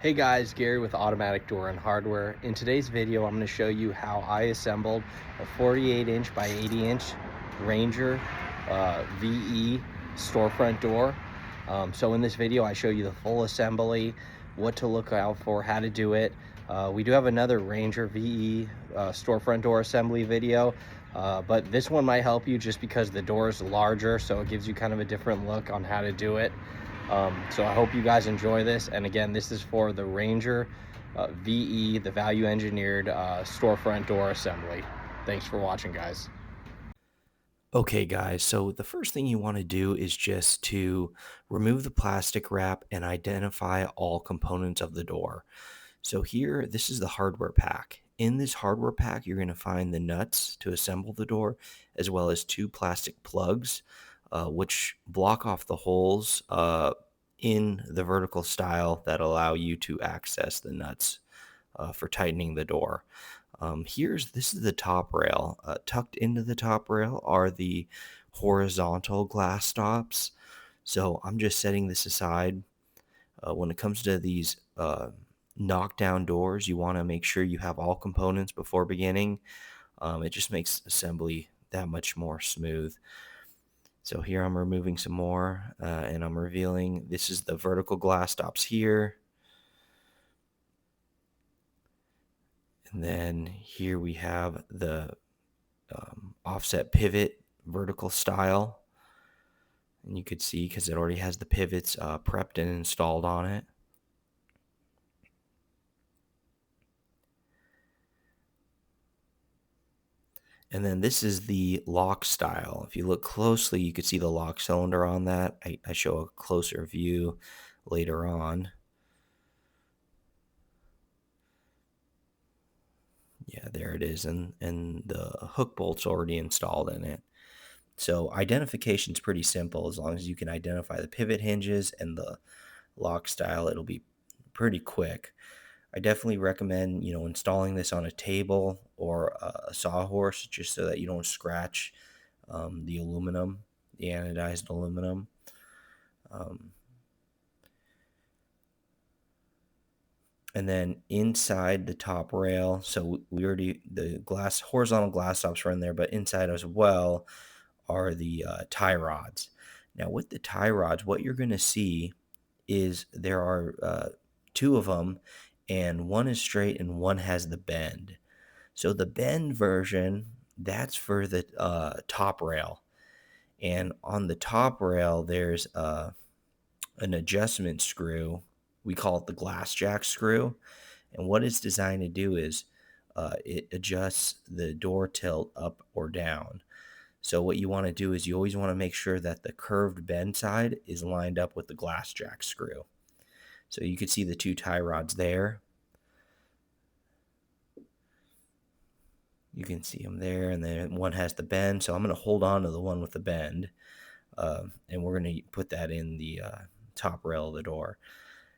Hey guys, Gary with Automatic Door and Hardware. In today's video, I'm going to show you how I assembled a 48-inch by 80-inch Ranger VE storefront door. So in this video, I show you the full assembly, what to look out for, how to do it. We do have another Ranger VE storefront door assembly video, but this one might help you just because the door is larger, so it gives you kind of a different look on how to do it. So I hope you guys enjoy this. And again, this is for the Ranger VE, the value engineered storefront door assembly. Thanks for watching, guys. Okay, guys, so the first thing you want to do is just to remove the plastic wrap and identify all components of the door. So here, this is the hardware pack. In this hardware pack, you're going to find the nuts to assemble the door, as well as two plastic plugs, which block off the holes in the vertical style that allow you to access the nuts for tightening the door. This is the top rail. Tucked into the top rail are the horizontal glass stops. So I'm just setting this aside. When it comes to these knockdown doors, you want to make sure you have all components before beginning. It just makes assembly that much more smooth. So here I'm removing some more and I'm revealing this is the vertical glass stops here. And then here we have the offset pivot vertical style. And you could see because it already has the pivots prepped and installed on it. And then this is the lock style. If you look closely, you could see the lock cylinder on that. I show a closer view later on. Yeah, there it is. And the hook bolt's already installed in it. So identification is pretty simple. As long as you can identify the pivot hinges and the lock style, it'll be pretty quick. I definitely recommend, installing this on a table or a sawhorse just so that you don't scratch the aluminum, the anodized aluminum. And then inside the top rail, so the horizontal glass stops are in there, but inside as well are the tie rods. Now with the tie rods, what you're going to see is there are two of them, and one is straight and one has the bend. So the bend version, that's for the top rail. And on the top rail, there's an adjustment screw. We call it the glass jack screw. And what it's designed to do is it adjusts the door tilt up or down. So what you want to do is you always want to make sure that the curved bend side is lined up with the glass jack screw. So you could see the two tie rods there. You can see them there, and then one has the bend. So I'm going to hold on to the one with the bend, and we're going to put that in the top rail of the door.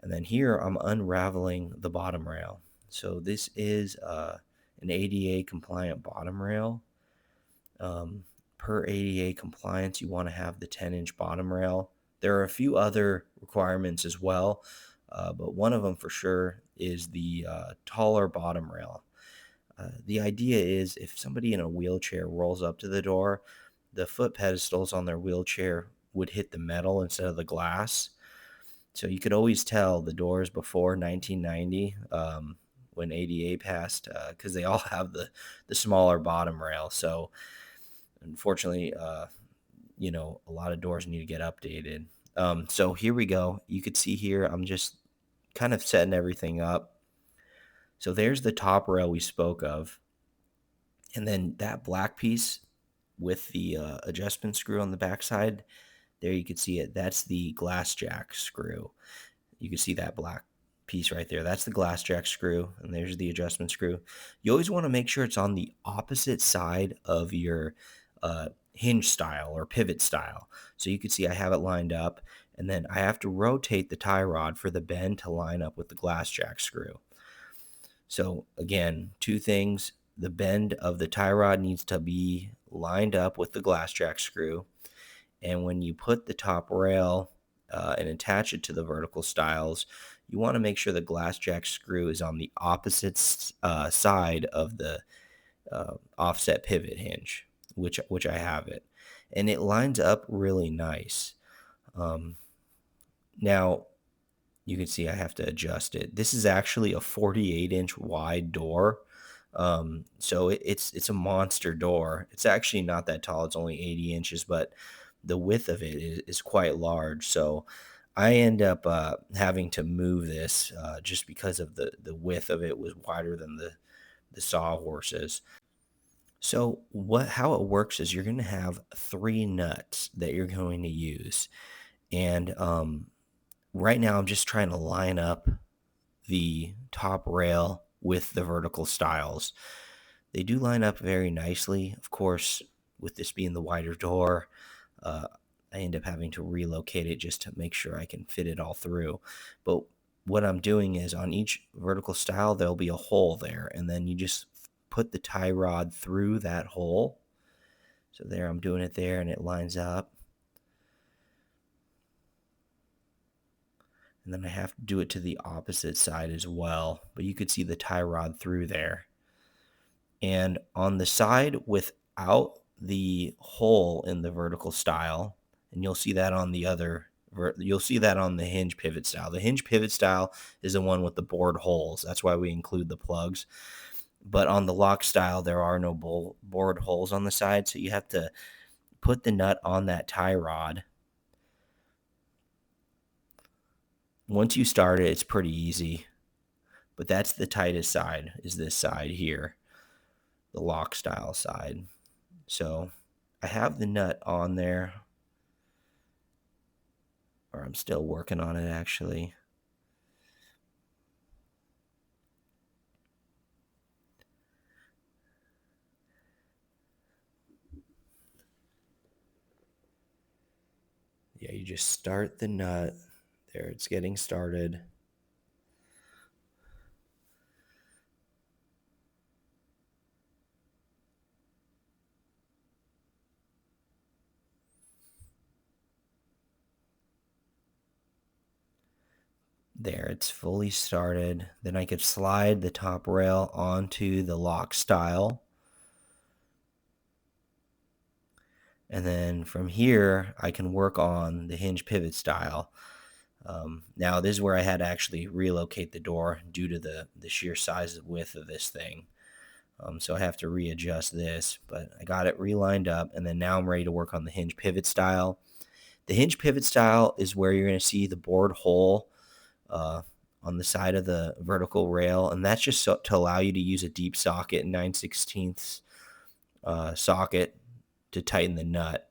And then here I'm unraveling the bottom rail. So this is an ADA compliant bottom rail. Per ADA compliance, you want to have the 10-inch bottom rail. There are a few other requirements as well, but one of them for sure is the taller bottom rail. The idea is if somebody in a wheelchair rolls up to the door, the foot pedestals on their wheelchair would hit the metal instead of the glass. So you could always tell the doors before 1990 when ADA passed because they all have the smaller bottom rail. So unfortunately, a lot of doors need to get updated. So here we go. You could see here I'm just kind of setting everything up. So there's the top rail we spoke of. And then that black piece with the adjustment screw on the backside, there you can see it. That's the glass jack screw. You can see that black piece right there. That's the glass jack screw, and there's the adjustment screw. You always want to make sure it's on the opposite side of your hinge style or pivot style. So you can see I have it lined up, and then I have to rotate the tie rod for the bend to line up with the glass jack screw. So again, two things. The bend of the tie rod needs to be lined up with the glass jack screw. And when you put the top rail and attach it to the vertical stiles, you want to make sure the glass jack screw is on the opposite side of the offset pivot hinge, which I have it, and it lines up really nice. Um, Now you can see I have to adjust it. This is actually a 48-inch wide door. So it's a monster door. It's actually not that tall. It's only 80 inches, but the width of it is quite large. So I end up having to move this just because of the width of it was wider than the sawhorses. So how it works is you're going to have three nuts that you're going to use, and right now I'm just trying to line up the top rail with the vertical stiles. They do line up very nicely. Of course, with this being the wider door, uh, I end up having to relocate it just to make sure I can fit it all through. But what I'm doing is on each vertical stile, there'll be a hole there, and then you just put the tie rod through that hole. So there, I'm doing it there, and it lines up. And then I have to do it to the opposite side as well. But you could see the tie rod through there. And on the side without the hole in the vertical stile, and you'll see that on the other, you'll see that on the hinge pivot stile. The hinge pivot stile is the one with the bored holes. That's why we include the plugs. But on the lock style, there are no bored holes on the side. So you have to put the nut on that tie rod. Once you start it, it's pretty easy. But that's the tightest side, is this side here, the lock style side. So I have the nut on there, or I'm still working on it actually. Yeah, you just start the nut. There, it's getting started. There, it's fully started. Then I could slide the top rail onto the lock style. And then from here, I can work on the hinge pivot style. Now, this is where I had to actually relocate the door due to the sheer size and width of this thing. So I have to readjust this, but I got it relined up, and then now I'm ready to work on the hinge pivot style. The hinge pivot style is where you're going to see the bored hole uh, on the side of the vertical rail, and that's just to allow you to use a deep socket, 9/16 socket to tighten the nut.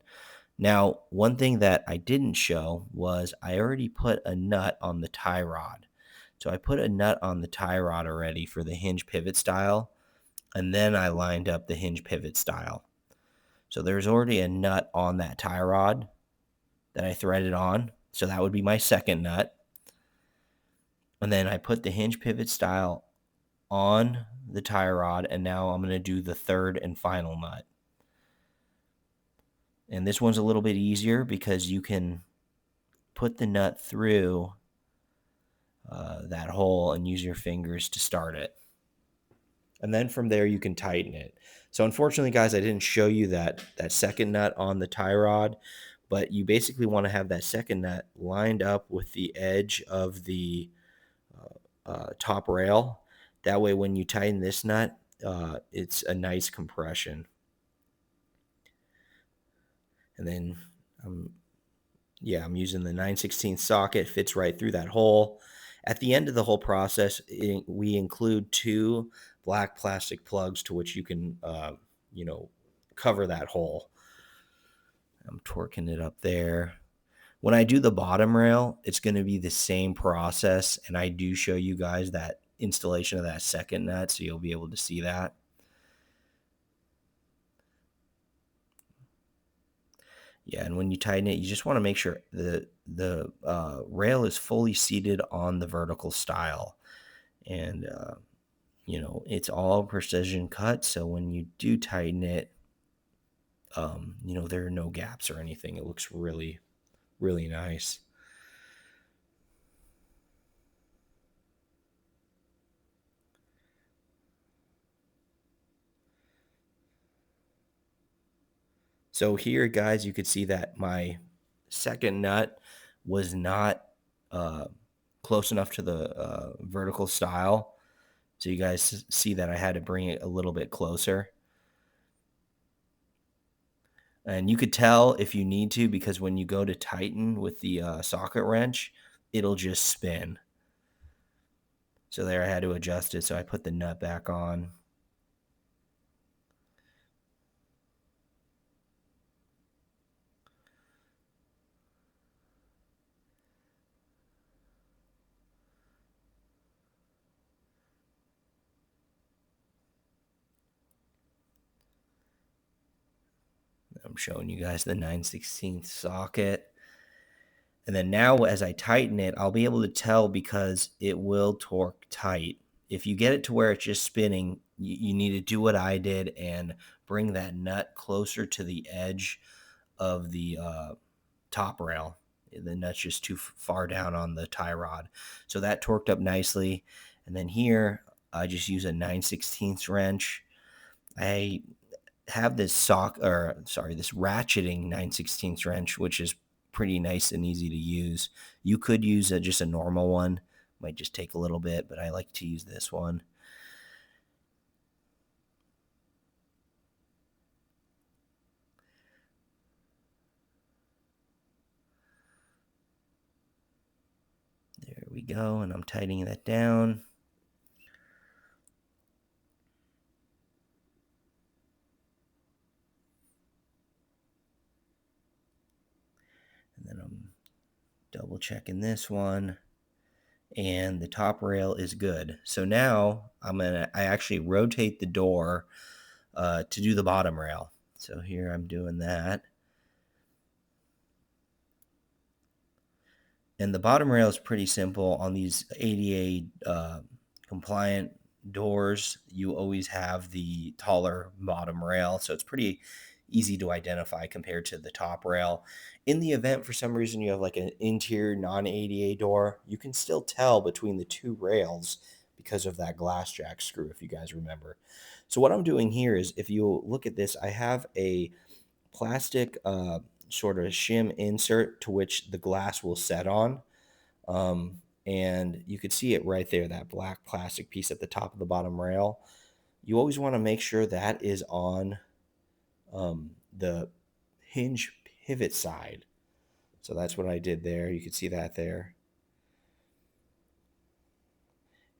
Now, one thing that I didn't show was I already put a nut on the tie rod. So I put a nut on the tie rod already for the hinge pivot style, and then I lined up the hinge pivot style. So there's already a nut on that tie rod that I threaded on. So that would be my second nut. And then I put the hinge pivot style on the tie rod, and now I'm going to do the third and final nut. And this one's a little bit easier because you can put the nut through that hole and use your fingers to start it. And then from there you can tighten it. So unfortunately, guys, I didn't show you that second nut on the tie rod, but you basically want to have that second nut lined up with the edge of the top rail. That way when you tighten this nut, it's a nice compression. And then I'm using the 9/16 socket, fits right through that hole. At the end of the whole process, we include 2 black plastic plugs to which you can, cover that hole. I'm torquing it up there. When I do the bottom rail, it's going to be the same process, and I do show you guys that installation of that second nut, so you'll be able to see that. Yeah, and when you tighten it, you just want to make sure the rail is fully seated on the vertical stile, and it's all precision cut. So when you do tighten it, there are no gaps or anything. It looks really, really nice. So here, guys, you could see that my second nut was not uh, close enough to the vertical style. So you guys see that I had to bring it a little bit closer. And you could tell if you need to, because when you go to tighten with the socket wrench, it'll just spin. So there, I had to adjust it. So I put the nut back on. I'm showing you guys the 9/16 socket. And then now as I tighten it, I'll be able to tell because it will torque tight. If you get it to where it's just spinning, you need to do what I did and bring that nut closer to the edge of the top rail. The nut's just too far down on the tie rod. So that torqued up nicely. And then here, I just use a 9/16 wrench. I have this this ratcheting 9/16 wrench, which is pretty nice and easy to use. You could use just a normal one. Might just take a little bit, but I like to use this one. There we go, and I'm tightening that down. And then I'm double checking this one, and the top rail is good. So now I actually rotate the door to do the bottom rail. So here I'm doing that. And the bottom rail is pretty simple. On these ADA compliant doors, you always have the taller bottom rail. So it's pretty easy to identify compared to the top rail. In the event, for some reason, you have like an interior non-ADA door, you can still tell between the two rails because of that glass jack screw, if you guys remember. So what I'm doing here is, if you look at this, I have a plastic sort of shim insert to which the glass will set on. And you could see it right there, that black plastic piece at the top of the bottom rail. You always want to make sure that is on the hinge pivot side. So that's what I did there. You can see that there.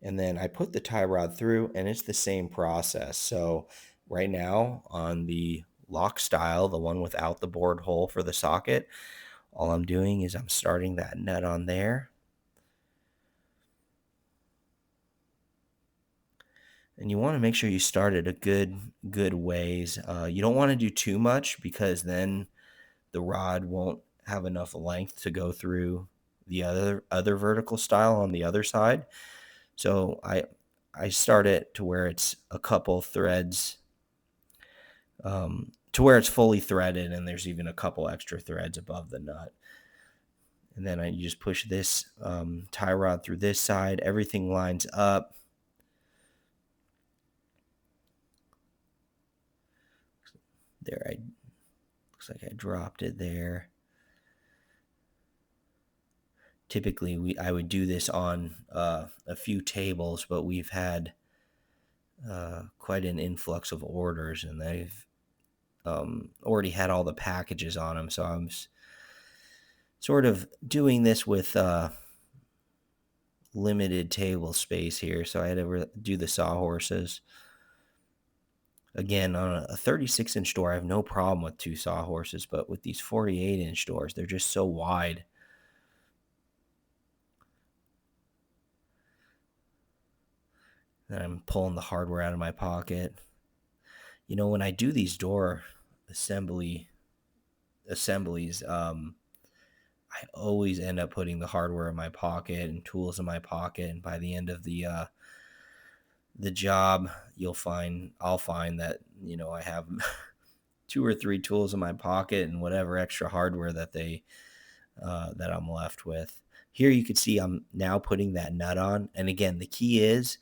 And then I put the tie rod through, and it's the same process. So right now on the lock style, the one without the bored hole for the socket, all I'm doing is I'm starting that nut on there. And you want to make sure you start at a good ways. You don't want to do too much, because then the rod won't have enough length to go through the other vertical style on the other side. So I start it to where it's a couple threads, to where it's fully threaded, and there's even a couple extra threads above the nut. And then you just push this tie rod through this side. Everything lines up. There, looks like I dropped it there. Typically, I would do this on a few tables, but we've had quite an influx of orders, and they've already had all the packages on them. So I'm sort of doing this with limited table space here. So I had to do the sawhorses. Again, on a 36-inch door, I have no problem with two sawhorses, but with these 48-inch doors, they're just so wide. And I'm pulling the hardware out of my pocket. You know, when I do these door assemblies, I always end up putting the hardware in my pocket and tools in my pocket. And by the end of the job, I'll find that, you know, I have 2 or 3 tools in my pocket and whatever extra hardware that that I'm left with. Here you can see I'm now putting that nut on. And again, the key is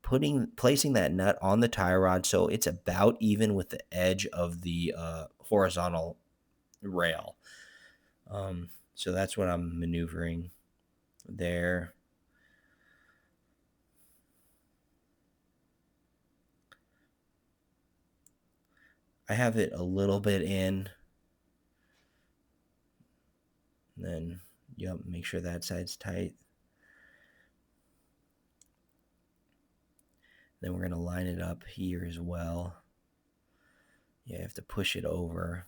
placing that nut on the tie rod so it's about even with the edge of the horizontal rail. So that's what I'm maneuvering there. I have it a little bit in. And then, yep, make sure that side's tight. Then we're going to line it up here as well. Yeah, you have to push it over.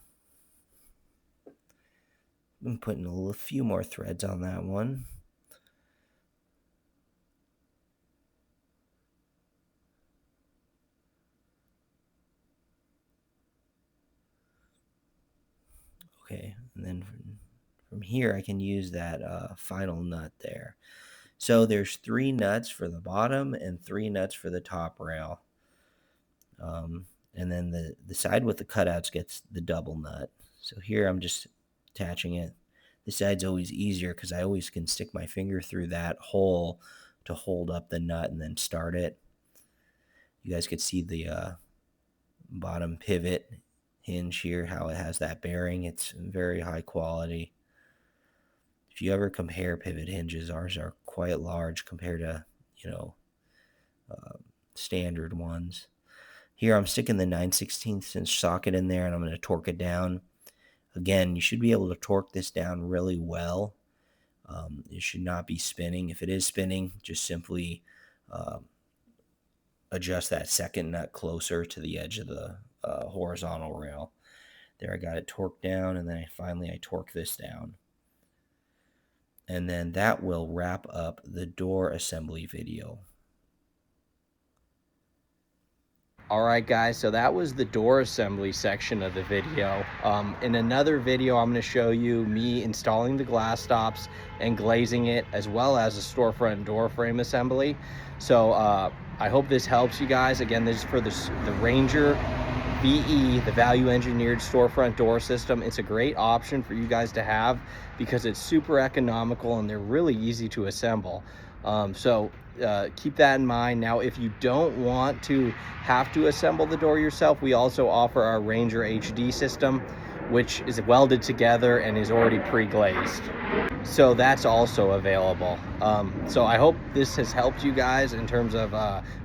I'm putting a few more threads on that one. Okay, and then from here I can use that final nut there. So there's 3 nuts for the bottom and 3 nuts for the top rail. And then the side with the cutouts gets the double nut. So here I'm just attaching it. This side's always easier because I always can stick my finger through that hole to hold up the nut and then start it. You guys could see the bottom pivot hinge here, how it has that bearing. It's very high quality. If you ever compare pivot hinges, ours are quite large compared to, standard ones. Here I'm sticking the 9/16 inch socket in there, and I'm going to torque it down. Again, you should be able to torque this down really well. It should not be spinning. If it is spinning, just simply adjust that second nut closer to the edge of the horizontal rail. There, I got it torqued down, and then finally I torque this down. And then that will wrap up the door assembly video. Alright guys, so that was the door assembly section of the video. In another video, I'm going to show you me installing the glass stops and glazing it, as well as a storefront door frame assembly. So I hope this helps you guys. Again, this is for the Ranger VE, the value engineered storefront door system. It's a great option for you guys to have because it's super economical and they're really easy to assemble. Keep that in mind. Now, if you don't want to have to assemble the door yourself, we also offer our Ranger HD system, which is welded together and is already pre-glazed. So that's also available. So I hope this has helped you guys in terms of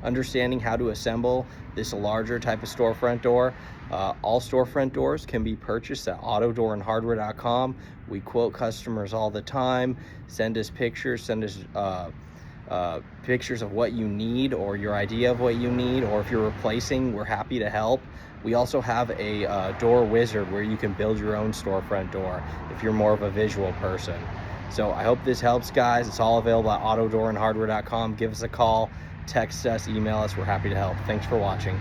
understanding how to assemble this larger type of storefront door. All storefront doors can be purchased at autodoorandhardware.com. We quote customers all the time. Send us pictures, pictures of what you need or your idea of what you need, or if you're replacing, we're happy to help. We also have a door wizard where you can build your own storefront door if you're more of a visual person. So I hope this helps, guys. It's all available at autodoorandhardware.com. Give us a call, text us, email us. We're happy to help. Thanks for watching.